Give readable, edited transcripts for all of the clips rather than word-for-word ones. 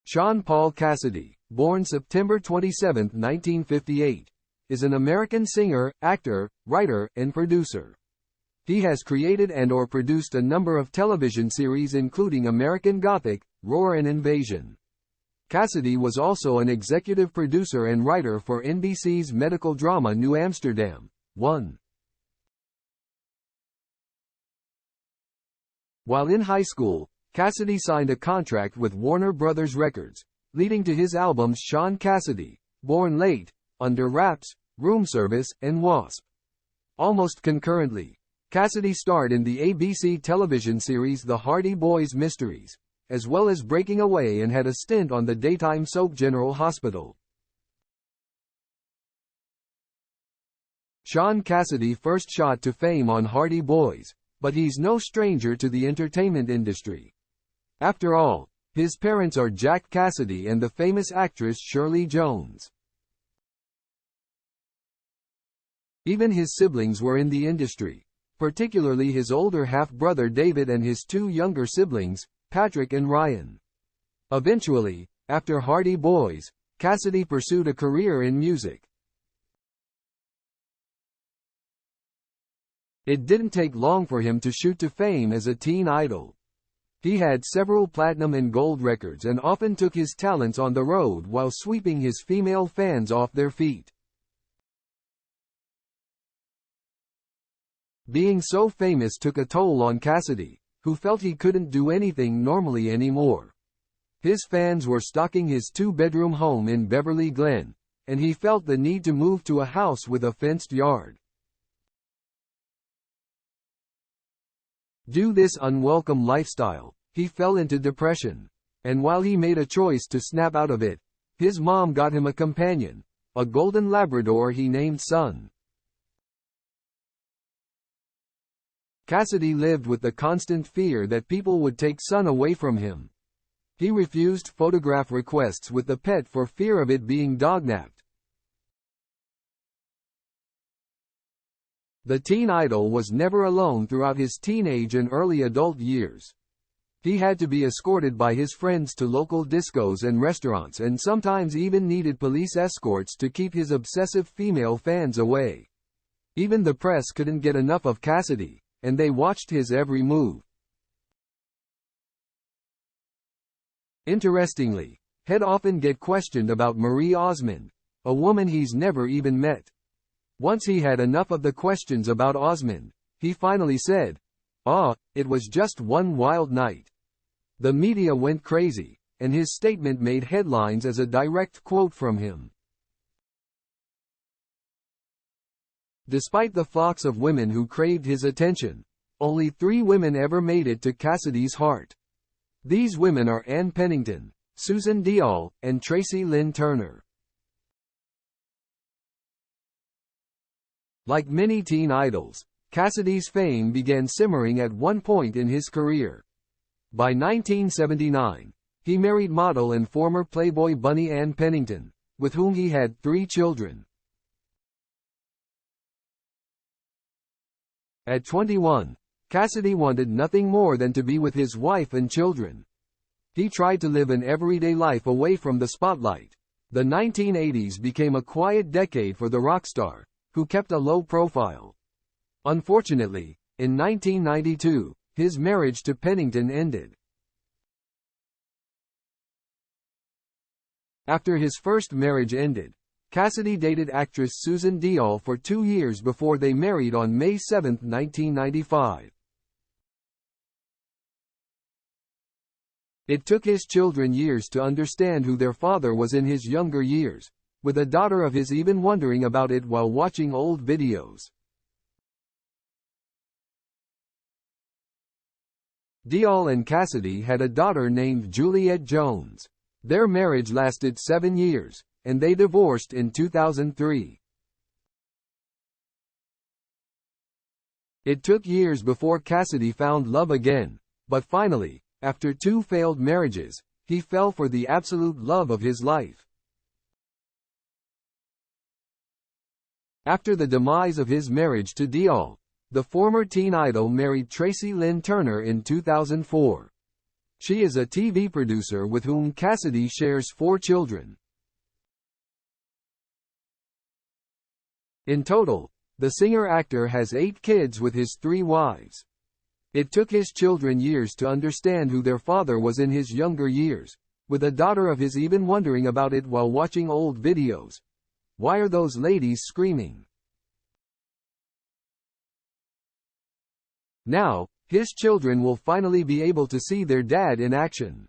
Shaun Paul Cassidy, born September 27, 1958, is an American singer, actor, writer, and producer. He has created and/or produced a number of television series including American Gothic, Roar and Invasion. Cassidy was also an executive producer and writer for NBC's medical drama New Amsterdam. 1. While in high school, Cassidy signed a contract with Warner Brothers Records, leading to his albums Shaun Cassidy, Born Late, Under Wraps, Room Service, and Wasp. Almost concurrently, Cassidy starred in the ABC television series The Hardy Boys Mysteries, as well as breaking away and had a stint on the daytime soap General Hospital. Shaun Cassidy first shot to fame on Hardy Boys, but he's no stranger to the entertainment industry. After all, his parents are Jack Cassidy and the famous actress Shirley Jones. Even his siblings were in the industry, particularly his older half-brother David and his two younger siblings, Patrick and Ryan. Eventually, after Hardy Boys, Cassidy pursued a career in music. It didn't take long for him to shoot to fame as a teen idol. He had several platinum and gold records and often took his talents on the road while sweeping his female fans off their feet. Being so famous took a toll on Cassidy, who felt he couldn't do anything normally anymore. His fans were stocking his two-bedroom home in Beverly Glen, and he felt the need to move to a house with a fenced yard. Due to this unwelcome lifestyle, he fell into depression, and while he made a choice to snap out of it, his mom got him a companion, a golden Labrador he named Sun. Cassidy lived with the constant fear that people would take Sun away from him. He refused photograph requests with the pet for fear of it being dognapped. The teen idol was never alone throughout his teenage and early adult years. He had to be escorted by his friends to local discos and restaurants and sometimes even needed police escorts to keep his obsessive female fans away. Even the press couldn't get enough of Cassidy, and they watched his every move. Interestingly, he'd often get questioned about Marie Osmond, a woman he's never even met. Once he had enough of the questions about Osmond, he finally said, "It was just one wild night." The media went crazy, and his statement made headlines as a direct quote from him. Despite the flocks of women who craved his attention, only 3 women ever made it to Cassidy's heart. These women are Ann Pennington, Susan Diol, and Tracy Lynn Turner. Like many teen idols, Cassidy's fame began simmering at one point in his career. By 1979, he married model and former Playboy bunny Ann Pennington, with whom he had 3 children. At 21, Cassidy wanted nothing more than to be with his wife and children. He tried to live an everyday life away from the spotlight. The 1980s became a quiet decade for the rock star, who kept a low profile. Unfortunately, in 1992, his marriage to Pennington ended. After his first marriage ended, Cassidy dated actress Susan Diol for 2 years before they married on May 7, 1995. It took his children years to understand who their father was in his younger years, with a daughter of his even wondering about it while watching old videos. Diol and Cassidy had a daughter named Juliette Jones. Their marriage lasted 7 years, and they divorced in 2003. It took years before Cassidy found love again, but finally, after 2 failed marriages, he fell for the absolute love of his life. After the demise of his marriage to Diol, the former teen idol married Tracy Lynn Turner in 2004. She is a TV producer with whom Cassidy shares 4 children. In total, the singer-actor has 8 kids with his 3 wives. It took his children years to understand who their father was in his younger years, with a daughter of his even wondering about it while watching old videos. Why are those ladies screaming? Now, his children will finally be able to see their dad in action.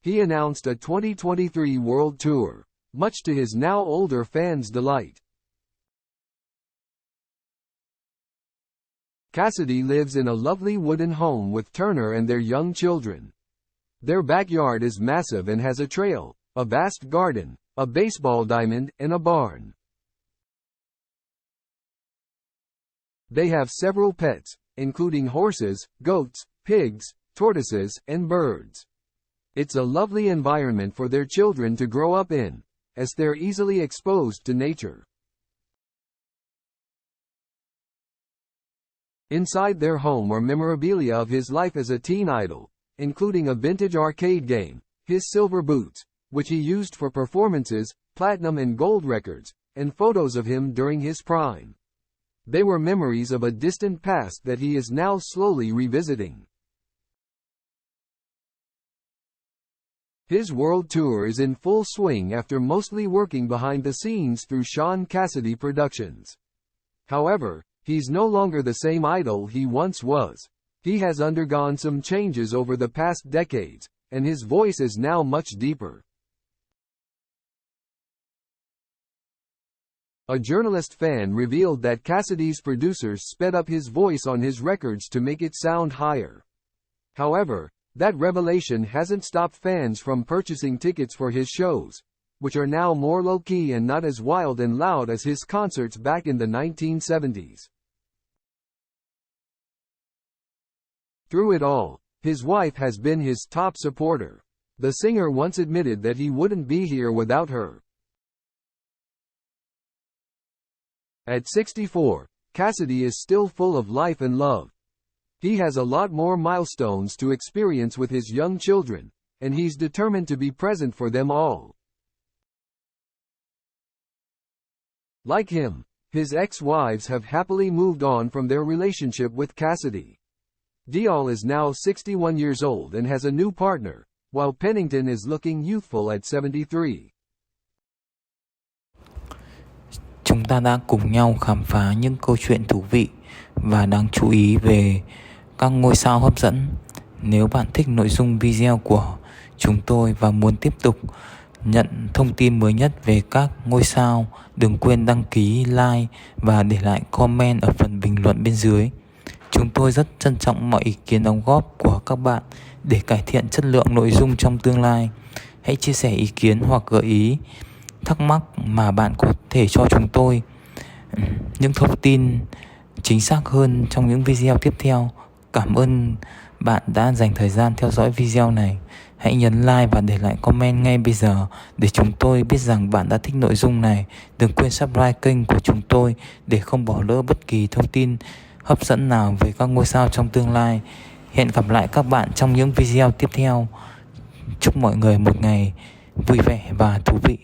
He announced a 2023 world tour, much to his now older fans' delight. Cassidy lives in a lovely wooden home with Turner and their young children. Their backyard is massive and has a trail, a vast garden, a baseball diamond, and a barn. They have several pets, including horses, goats, pigs, tortoises, and birds. It's a lovely environment for their children to grow up in, as they're easily exposed to nature. Inside their home are memorabilia of his life as a teen idol, including a vintage arcade game, his silver boots, which he used for performances, platinum and gold records, and photos of him during his prime. They were memories of a distant past that he is now slowly revisiting. His world tour is in full swing after mostly working behind the scenes through Shaun Cassidy Productions. However, he's no longer the same idol he once was. He has undergone some changes over the past decades, and his voice is now much deeper. A journalist fan revealed that Cassidy's producers sped up his voice on his records to make it sound higher. However, that revelation hasn't stopped fans from purchasing tickets for his shows, which are now more low-key and not as wild and loud as his concerts back in the 1970s. Through it all, his wife has been his top supporter. The singer once admitted that he wouldn't be here without her. At 64, Cassidy is still full of life and love. He has a lot more milestones to experience with his young children, and he's determined to be present for them all. Like him, his ex-wives have happily moved on from their relationship with Cassidy. Dial is now 61 years old and has a new partner, while Pennington is looking youthful at 73. Chúng ta đã cùng nhau khám phá những câu chuyện thú vị và đáng chú ý về các ngôi sao hấp dẫn. Nếu bạn thích nội dung video của chúng tôi và muốn tiếp tục nhận thông tin mới nhất về các ngôi sao, đừng quên đăng ký, like và để lại comment ở phần bình luận bên dưới. Chúng tôi rất trân trọng mọi ý kiến đóng góp của các bạn để cải thiện chất lượng nội dung trong tương lai. Hãy chia sẻ ý kiến hoặc gợi ý, thắc mắc mà bạn có thể cho chúng tôi những thông tin chính xác hơn trong những video tiếp theo. Cảm ơn bạn đã dành thời gian theo dõi video này. Hãy nhấn like và để lại comment ngay bây giờ để chúng tôi biết rằng bạn đã thích nội dung này. Đừng quên subscribe kênh của chúng tôi để không bỏ lỡ bất kỳ thông tin hấp dẫn nào về các ngôi sao trong tương lai. Hẹn gặp lại các bạn trong những video tiếp theo. Chúc mọi người một ngày vui vẻ và thú vị.